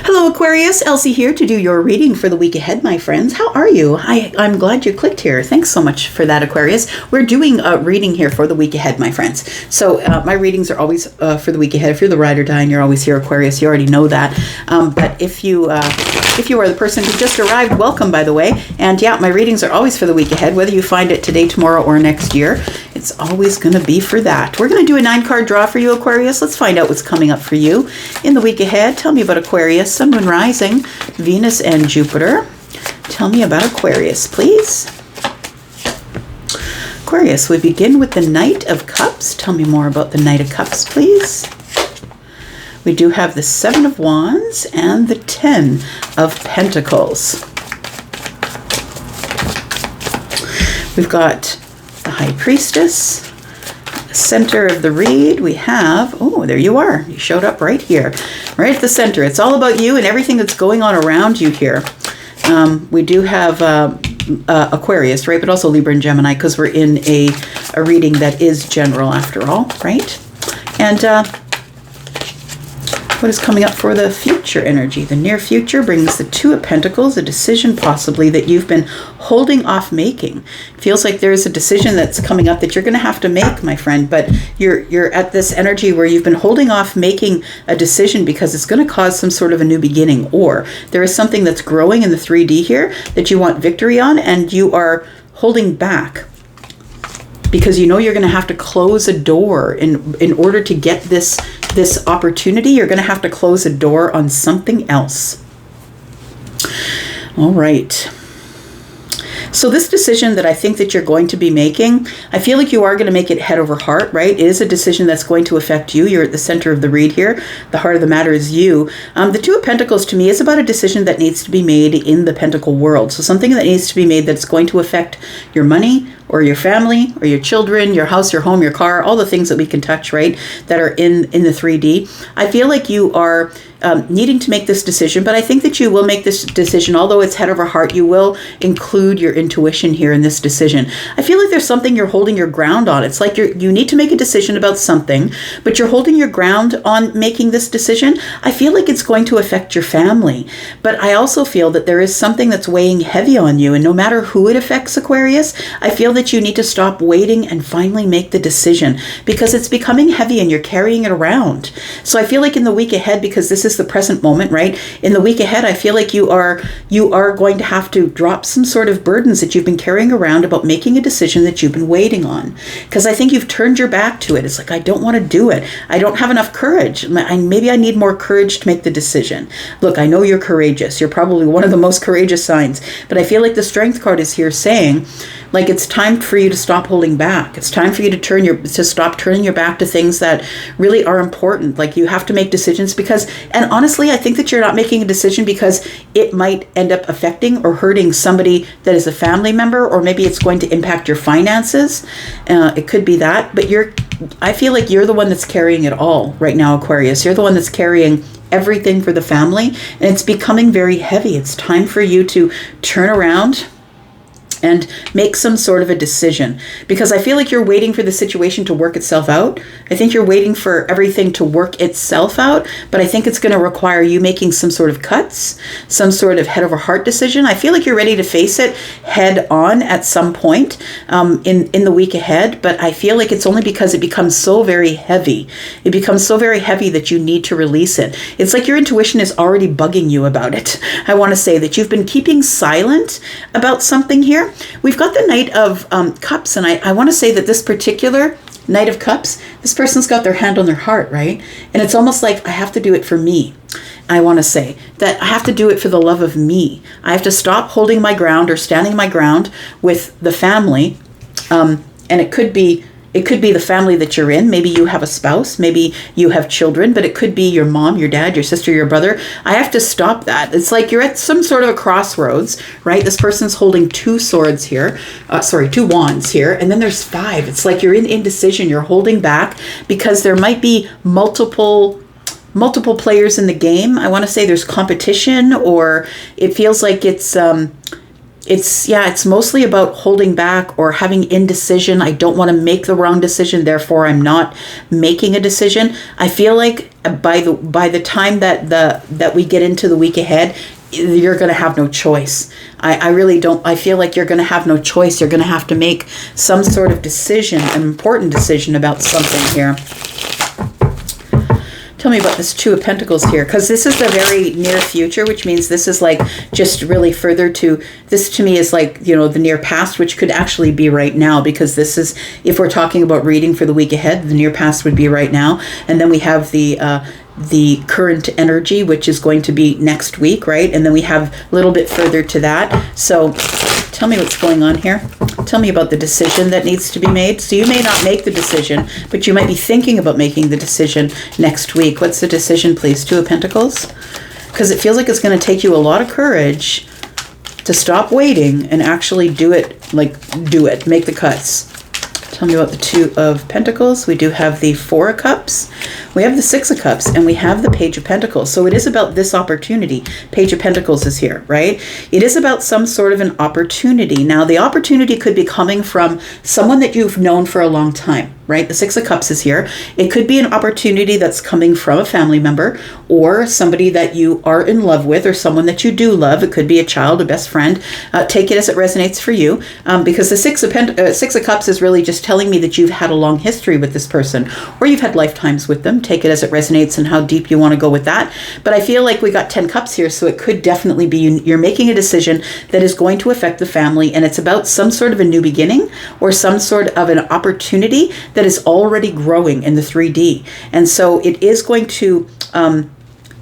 Hello Aquarius, Elsie here to do your reading for the week ahead, my friends. How are you? I'm glad you clicked here. Thanks so much for that, Aquarius. We're doing a reading here for the week ahead, my friends. So my readings are always for the week ahead. If you're the ride or die and you're always here, Aquarius, you already know that. But if you are the person who just arrived, welcome, by the way. And yeah, my readings are always for the week ahead, whether you find it today, tomorrow, or next year. It's always going to be for that. We're going to do a 9-card draw for you, Aquarius. Let's find out what's coming up for you in the week ahead. Tell me about Aquarius, Sun, Moon, Rising, Venus, and Jupiter. Tell me about Aquarius, please. Aquarius, we begin with the Knight of Cups. Tell me more about the Knight of Cups, please. We do have the 7 of Wands and the 10 of Pentacles. We've got the High Priestess. Center of the read, we have, oh, there you are. You showed up right here, right at the center. It's all about you and everything that's going on around you here. We do have Aquarius, right? But also Libra and Gemini, because we're in a reading that is general after all, right? And what is coming up for the future energy? The near future brings the 2 of Pentacles, a decision possibly that you've been holding off making. Feels like there's a decision that's coming up that you're going to have to make, my friend, but you're at this energy where you've been holding off making a decision because it's going to cause some sort of a new beginning, or there is something that's growing in the 3D here that you want victory on, and you are holding back because you know you're going to have to close a door in order to get this opportunity. You're going to have to close a door on something else. All right. So this decision that I think that you're going to be making, I feel like you are going to make it head over heart, right? It is a decision that's going to affect you. You're at the center of the read here. The heart of the matter is you. The 2 of Pentacles to me is about a decision that needs to be made in the Pentacle world. So something that needs to be made that's going to affect your money or your family or your children, your house, your home, your car, all the things that we can touch, right? That are in the 3D. I feel like you are needing to make this decision, but I think that you will make this decision, although it's head over heart. You will include your intuition here in this decision. I feel like there's something you're holding your ground on. It's like you need to make a decision about something, but you're holding your ground on making this decision. I feel like it's going to affect your family, but I also feel that there is something that's weighing heavy on you, and no matter who it affects, Aquarius, I feel that you need to stop waiting and finally make the decision because it's becoming heavy and you're carrying it around. So I feel like in the week ahead, because this is the present moment, right? In the week ahead, I feel like you are going to have to drop some sort of burdens that you've been carrying around about making a decision that you've been waiting on. Because I think you've turned your back to it. It's like, I don't want to do it. I don't have enough courage. Maybe I need more courage to make the decision. Look, I know you're courageous. You're probably one of the most courageous signs, but I feel like the Strength card is here saying, like, it's time for you to stop holding back. It's time for you to stop turning your back to things that really are important. Like, you have to make decisions because, and honestly, I think that you're not making a decision because it might end up affecting or hurting somebody that is a family member, or maybe it's going to impact your finances. It could be that, but I feel like you're the one that's carrying it all right now, Aquarius. You're the one that's carrying everything for the family, and it's becoming very heavy. It's time for you to turn around and make some sort of a decision, because I feel like you're waiting for the situation to work itself out. I think you're waiting for everything to work itself out, but I think it's going to require you making some sort of cuts, some sort of head over heart decision. I feel like you're ready to face it head on at some point in the week ahead, but I feel like it's only because it becomes so very heavy. It becomes so very heavy that you need to release it. It's like your intuition is already bugging you about it. I want to say that you've been keeping silent about something here. We've got the Knight of Cups, and I want to say that this particular Knight of Cups, this person's got their hand on their heart, right? And it's almost like, I have to do it for me. I want to say that I have to do it for the love of me. I have to stop holding my ground or standing my ground with the family. And it could be the family that you're in. Maybe you have a spouse, maybe you have children, but it could be your mom, your dad, your sister, your brother. I have to stop that. It's like you're at some sort of a crossroads, right? This person's holding 2 swords here, 2 wands here, and then there's 5. It's like you're in indecision, you're holding back because there might be multiple players in the game. I want to say there's competition, or it feels like it's mostly about holding back or having indecision. I don't want to make the wrong decision, therefore I'm not making a decision. I feel like by the time that we get into the week ahead, you're going to have no choice. I really don't. I feel like you're going to have no choice. You're going to have to make some sort of decision, an important decision about something here. Tell me about this Two of Pentacles here, because this is the very near future, which means this is like just really further to, this to me is like, you know, the near past, which could actually be right now, because this is, if we're talking about reading for the week ahead, the near past would be right now. And then we have the current energy, which is going to be next week, right? And then we have a little bit further to that. So tell me what's going on here. Tell me about the decision that needs to be made. So you may not make the decision, but you might be thinking about making the decision next week. What's the decision, please? Two of Pentacles? Because it feels like it's going to take you a lot of courage to stop waiting and actually do it, make the cuts. Tell me about the Two of Pentacles. We do have the Four of Cups. We have the Six of Cups, and we have the Page of Pentacles. So it is about this opportunity. Page of Pentacles is here, right? It is about some sort of an opportunity. Now, the opportunity could be coming from someone that you've known for a long time, right? The Six of Cups is here. It could be an opportunity that's coming from a family member or somebody that you are in love with or someone that you do love. It could be a child, a best friend. Take it as it resonates for you, because the Six of Cups is really just telling me that you've had a long history with this person or you've had lifetimes with them. Take it as it resonates and how deep you want to go with that. But I feel like we got 10 cups here, so it could definitely be you're making a decision that is going to affect the family, and it's about some sort of a new beginning or some sort of an opportunity that is already growing in the 3D. And so it is going to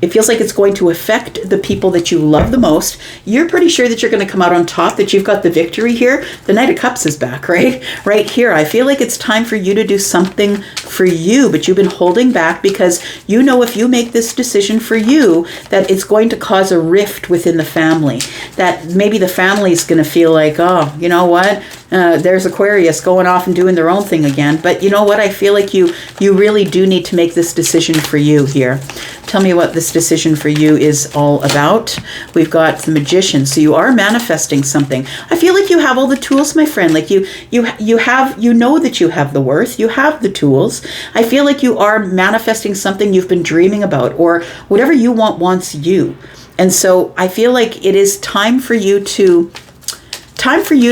it feels like it's going to affect the people that you love the most. You're pretty sure that you're going to come out on top, that you've got the victory here. The Knight of Cups is back, right? Right here. I feel like it's time for you to do something for you, but you've been holding back because you know if you make this decision for you, that it's going to cause a rift within the family. That maybe the family is going to feel like, oh, you know what? There's Aquarius going off and doing their own thing again. But you know what? I feel like you really do need to make this decision for you here. Tell me what this decision for you is all about. We've got the Magician. So you are manifesting something. I feel like you have all the tools, my friend. Like you know that you have the worth. You have the tools. I feel like you are manifesting something you've been dreaming about, or whatever you want wants you. And so I feel like it is time for you to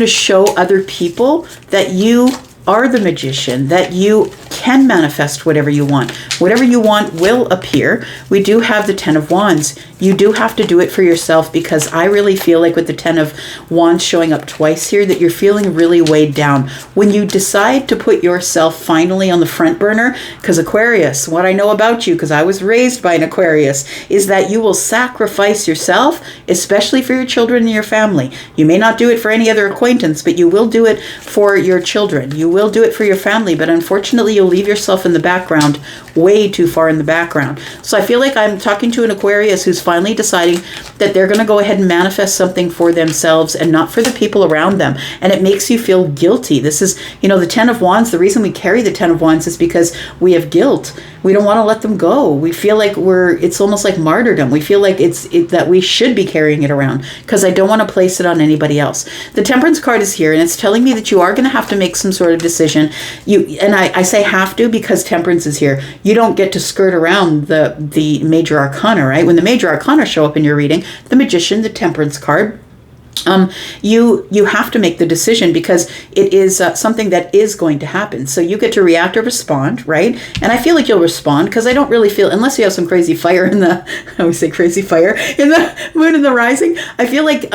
show other people that you are the magician, that you can manifest whatever you want. Whatever you want will appear. We do have the 10 of Wands. You do have to do it for yourself, because I really feel like with the 10 of Wands showing up twice here that you're feeling really weighed down. When you decide to put yourself finally on the front burner, because Aquarius, what I know about you, because I was raised by an Aquarius, is that you will sacrifice yourself, especially for your children and your family. You may not do it for any other acquaintance, but you will do it for your children. You will do it for your family, but unfortunately you'll leave yourself in the background, way too far in the background. So I feel like I'm talking to an Aquarius who's finally deciding that they're going to go ahead and manifest something for themselves and not for the people around them. And it makes you feel guilty. This is, the 10 of Wands. The reason we carry the 10 of Wands is because we have guilt. We don't want to let them go. We feel like it's almost like martyrdom. We feel like that we should be carrying it around, because I don't want to place it on anybody else. The Temperance card is here, and it's telling me that you are going to have to make some sort of decision. I say have to because Temperance is here. You don't get to skirt around the major arcana, right? When the major arcana show up in your reading, the Magician, the Temperance card, you have to make the decision, because it is something that is going to happen. So you get to react or respond, right? And I feel like you'll respond, because I don't really feel, unless you have some crazy fire in the, I always say crazy fire, in the moon and the rising, I feel like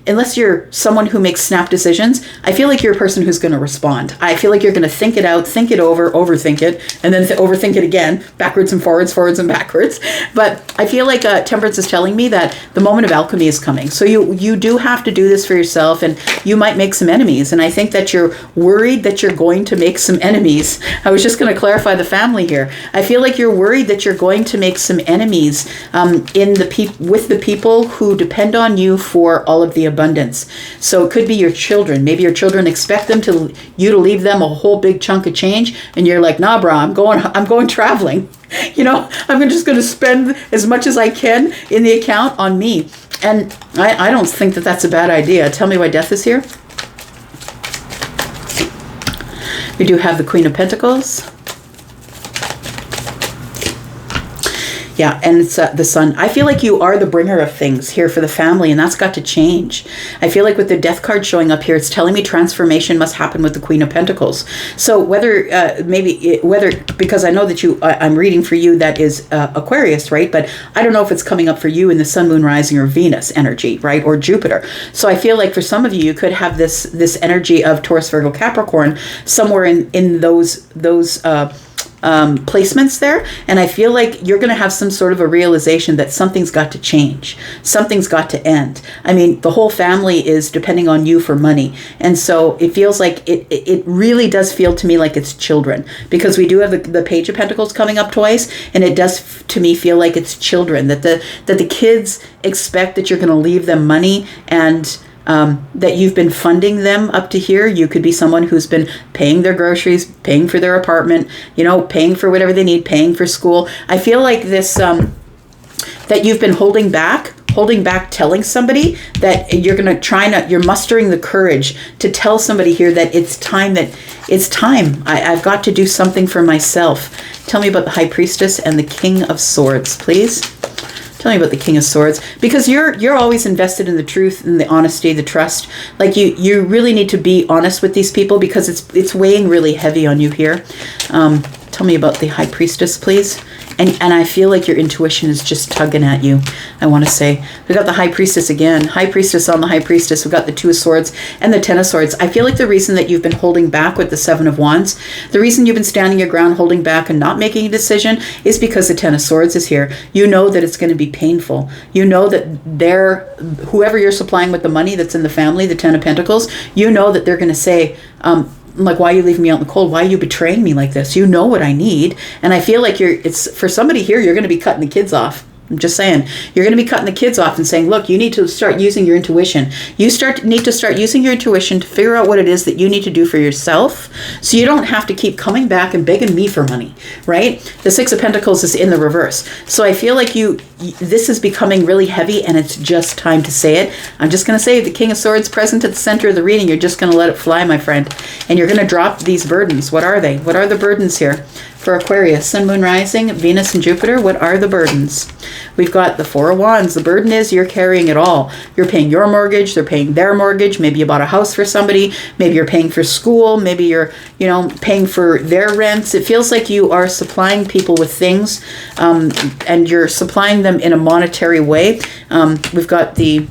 unless you're someone who makes snap decisions, I feel like you're a person who's going to respond. I feel like you're going to think it out, think it over, overthink it, and then overthink it again, backwards and forwards, forwards and backwards. But I feel like Temperance is telling me that the moment of alchemy is coming. So you do have to do this for yourself, and you might make some enemies. And I think that you're worried that you're going to make some enemies. I was just going to clarify the family here. I feel like you're worried that you're going to make some enemies with the people who depend on you for all of the abundance. So it could be your children. Maybe your children expect you to leave them a whole big chunk of change, and you're like, nah, bro, I'm going traveling. I'm just going to spend as much as I can in the account on me. And I don't think that that's a bad idea. Tell me why Death is here. We do have the Queen of Pentacles. Yeah, and it's the sun. I feel like you are the bringer of things here for the family, and that's got to change. I feel like with the death card showing up here, it's telling me transformation must happen with the Queen of Pentacles. So whether because I know that I'm reading for you that is Aquarius, right? But I don't know if it's coming up for you in the Sun, Moon, Rising, or Venus energy, right? Or Jupiter. So I feel like for some of you, you could have this energy of Taurus, Virgo, Capricorn somewhere in those placements there, and I feel like you're going to have some sort of a realization that something's got to change, something's got to end. I mean, the whole family is depending on you for money, and so it feels like it really does feel to me like it's children, because we do have the Page of Pentacles coming up twice, and it does to me feel like it's children, that the kids expect that you're going to leave them money, and that you've been funding them up to here. You could be someone who's been paying their groceries, paying for their apartment, paying for whatever they need, paying for school. I feel like this, that you've been holding back, telling somebody that you're mustering the courage to tell somebody here that it's time. I've got to do something for myself. Tell me about the High Priestess and the King of Swords, please. Tell me about the King of Swords, because you're always invested in the truth and the honesty, the trust. Like you really need to be honest with these people, because it's weighing really heavy on you here. Tell me about the High Priestess, please. And I feel like your intuition is just tugging at you, I want to say. We got the High Priestess again. High Priestess on the High Priestess. We got the Two of Swords and the Ten of Swords. I feel like the reason that you've been holding back with the Seven of Wands, the reason you've been standing your ground, holding back and not making a decision, is because the Ten of Swords is here. You know that it's going to be painful. You know that whoever you're supplying with the money that's in the family, the Ten of Pentacles, you know that they're going to say, like, why are you leaving me out in the cold? Why are you betraying me like this? You know what I need. And I feel like it's for somebody here, you're going to be cutting the kids off. I'm just saying, you're going to be cutting the kids off and saying, look, you need to start using your intuition. You need to start using your intuition to figure out what it is that you need to do for yourself, so you don't have to keep coming back and begging me for money, right? The Six of Pentacles is in the reverse. So I feel like this is becoming really heavy, and it's just time to say it. I'm just going to say the King of Swords present at the center of the reading. You're just going to let it fly, my friend. And you're going to drop these burdens. What are they? What are the burdens here? For Aquarius, Sun, Moon, Rising, Venus, and Jupiter, what are the burdens? We've got the Four of Wands. The burden is you're carrying it all. You're paying your mortgage. They're paying their mortgage. Maybe you bought a house for somebody. Maybe you're paying for school. Maybe you're, paying for their rents. It feels like you are supplying people with things, and you're supplying them in a monetary way. We've got the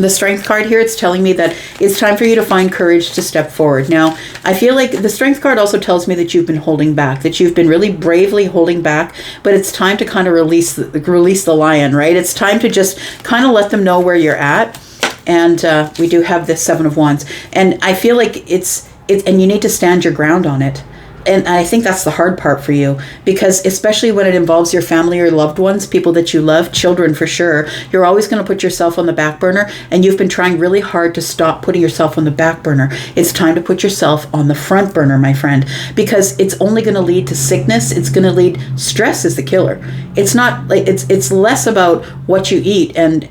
Strength card here. It's telling me that it's time for you to find courage to step forward. Now, I feel like the Strength card also tells me that you've been holding back, that you've been really bravely holding back, but it's time to kind of release the lion, right? It's time to just kind of let them know where you're at. And we do have the Seven of Wands. And I feel like and you need to stand your ground on it. And I think that's the hard part for you, because especially when it involves your family or loved ones, people that you love, children for sure, you're always going to put yourself on the back burner, and you've been trying really hard to stop putting yourself on the back burner. It's time to put yourself on the front burner, my friend, because it's only going to lead to sickness. It's going to lead, stress is the killer. It's not like, it's less about what you eat and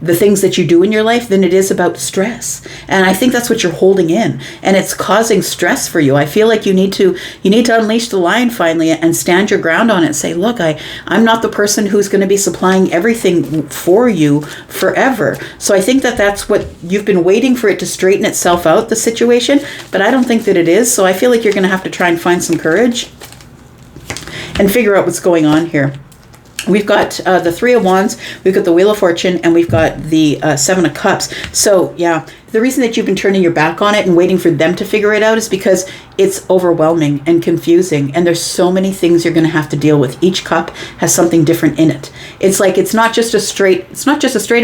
the things that you do in your life than it is about stress. And I think that's what you're holding in, and it's causing stress for you. I feel like you need to unleash the lion finally and stand your ground on it and say, look, I'm not the person who's going to be supplying everything for you forever. So I think that that's what you've been waiting for, it to straighten itself out, the situation, but I don't think that it is. So I feel like you're going to have to try and find some courage and figure out what's going on here. We've got the Three of Wands, we've got the Wheel of Fortune, and we've got the Seven of Cups. So, yeah, the reason that you've been turning your back on it and waiting for them to figure it out is because it's overwhelming and confusing, and there's so many things you're going to have to deal with. Each cup has something different in it. It's like it's not just a straight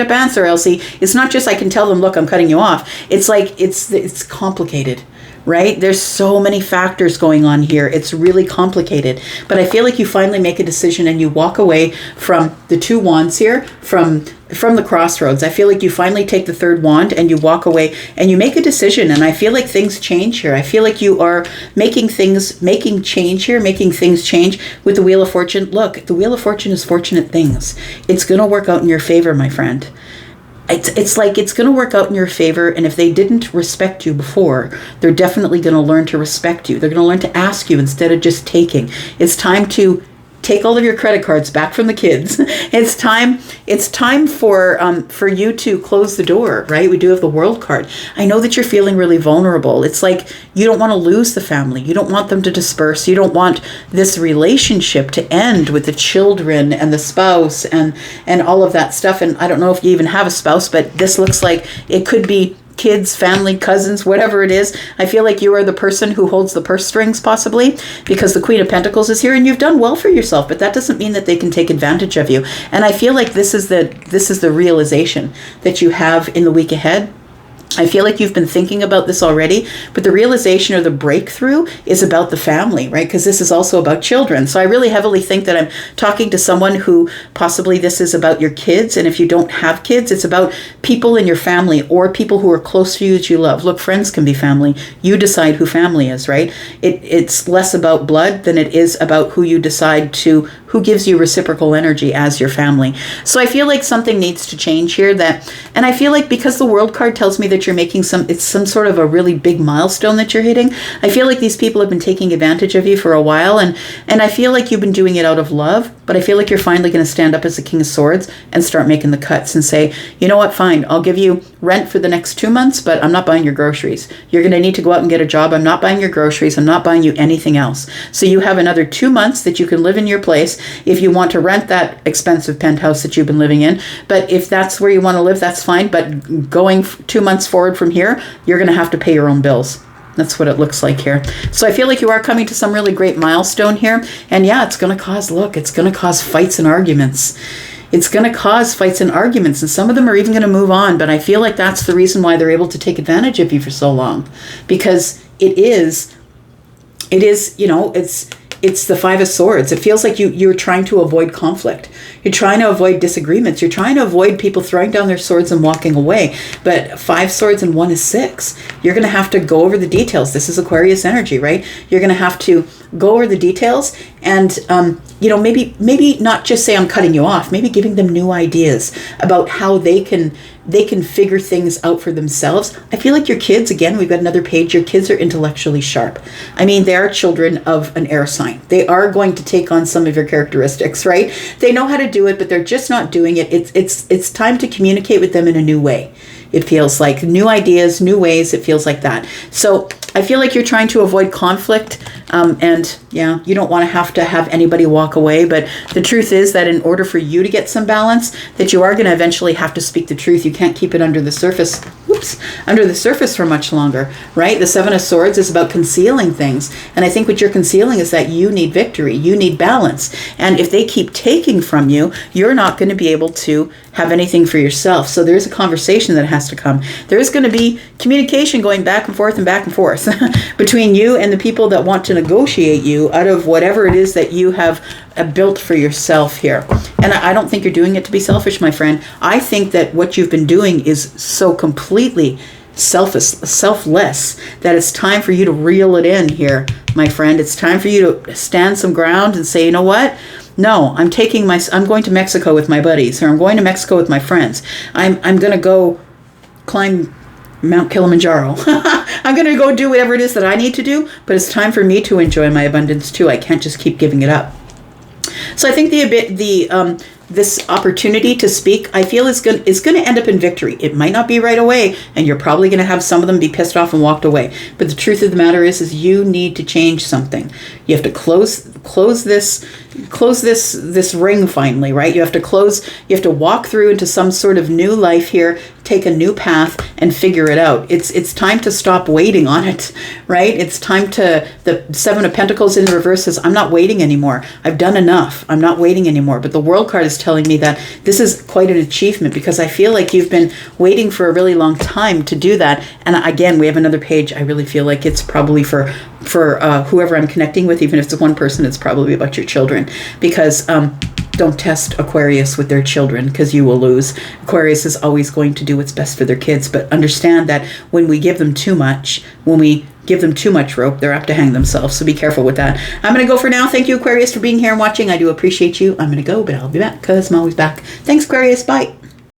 up answer, Elsie. It's not just I can tell them, look, I'm cutting you off. It's like it's complicated. Right? There's so many factors going on here. It's really complicated. But I feel like you finally make a decision and you walk away from the Two Wands here, from the crossroads. I feel like you finally take the third wand and you walk away and you make a decision. And I feel like things change here. I feel like you are making change here, making things change with the Wheel of Fortune. Look, the Wheel of Fortune is fortunate things. It's going to work out in your favor, my friend. It's like it's going to work out in your favor, and if they didn't respect you before, they're definitely going to learn to respect you. They're going to learn to ask you instead of just taking. It's time to take all of your credit cards back from the kids. It's time for you to close the door, right? We do have the World card. I know that you're feeling really vulnerable. It's like you don't want to lose the family. You don't want them to disperse. You don't want this relationship to end with the children and the spouse and all of that stuff. And I don't know if you even have a spouse, but this looks like it could be kids, family, cousins, whatever it is. I feel like you are the person who holds the purse strings, possibly, because the Queen of Pentacles is here, and you've done well for yourself, but that doesn't mean that they can take advantage of you. And I feel like this is the realization that you have in the week ahead. I feel like you've been thinking about this already, but the realization or the breakthrough is about the family, right? Because this is also about children. So I really heavily think that I'm talking to someone who possibly this is about your kids. And if you don't have kids, it's about people in your family or people who are close to you that you love. Look, friends can be family. You decide who family is, right? It's less about blood than it is about who you decide to, who gives you reciprocal energy as your family. So I feel like something needs to change here, and I feel like because the World card tells me that you're making it's some sort of a really big milestone that you're hitting, I feel like these people have been taking advantage of you for a while, and I feel like you've been doing it out of love, but I feel like you're finally going to stand up as the King of Swords and start making the cuts and say, you know what, fine, I'll give you rent for the next 2 months, but I'm not buying your groceries. You're going to need to go out and get a job. I'm not buying your groceries. I'm not buying you anything else. So you have another 2 months that you can live in your place if you want to rent that expensive penthouse that you've been living in. But if that's where you want to live, that's fine. But going 2 months forward from here, you're going to have to pay your own bills. That's what it looks like here. So I feel like you are coming to some really great milestone here. And yeah, it's going to cause fights and arguments. It's going to cause fights and arguments, and some of them are even going to move on. But I feel like that's the reason why they're able to take advantage of you for so long, because it is, it's the Five of Swords. It feels like you're trying to avoid conflict. You're trying to avoid disagreements. You're trying to avoid people throwing down their swords and walking away. But 5 swords and 1 is 6. You're going to have to go over the details. This is Aquarius energy, right? You're going to have to go over the details and, maybe not just say I'm cutting you off, maybe giving them new ideas about how they can figure things out for themselves. I feel like your kids, again, we've got another page, your kids are intellectually sharp. I mean, they are children of an air sign. They are going to take on some of your characteristics, right? They know how to do it, but they're just not doing it. It's time to communicate with them in a new way. It feels like new ideas, new ways. It feels like that. So I feel like you're trying to avoid conflict. And yeah, you don't want to have anybody walk away. But the truth is that in order for you to get some balance, that you are going to eventually have to speak the truth. You can't keep it under the surface. Under the surface for much longer, right? The 7 of Swords is about concealing things. And I think what you're concealing is that you need victory. You need balance. And if they keep taking from you, you're not going to be able to have anything for yourself. So there's a conversation that has to come. There's going to be communication going back and forth between you and the people that want to negotiate you out of whatever it is that you have built for yourself here. And I don't think you're doing it to be selfish, my friend. I think that what you've been doing is so completely selfless that it's time for you to reel it in here, my friend. It's time for you to stand some ground and say, you know what? No, I'm going to Mexico with my buddies, or I'm going to Mexico with my friends. I'm going to go climb Mount Kilimanjaro. I'm going to go do whatever it is that I need to do, but it's time for me to enjoy my abundance too. I can't just keep giving it up. So I think this opportunity to speak, I feel is going to end up in victory. It might not be right away, and you're probably going to have some of them be pissed off and walked away. But the truth of the matter is you need to change something. You have to close this ring finally, right? You have to walk through into some sort of new life here, take a new path and figure it out. It's time to stop waiting on it, right? It's time to, the 7 of Pentacles in reverse says, I'm not waiting anymore. I've done enough. I'm not waiting anymore. But the World card is telling me that this is quite an achievement, because I feel like you've been waiting for a really long time to do that. And again, we have another page. I really feel like it's probably for whoever I'm connecting with. Even if it's one person, it's probably about your children, because don't test Aquarius with their children, because you will lose. Aquarius is always going to do what's best for their kids, but understand that when we give them too much rope, they're apt to hang themselves. So be careful with that. I'm going to go for now. Thank you, Aquarius, for being here and watching. I do appreciate you. I'm going to go, but I'll be back because I'm always back. Thanks, Aquarius. Bye.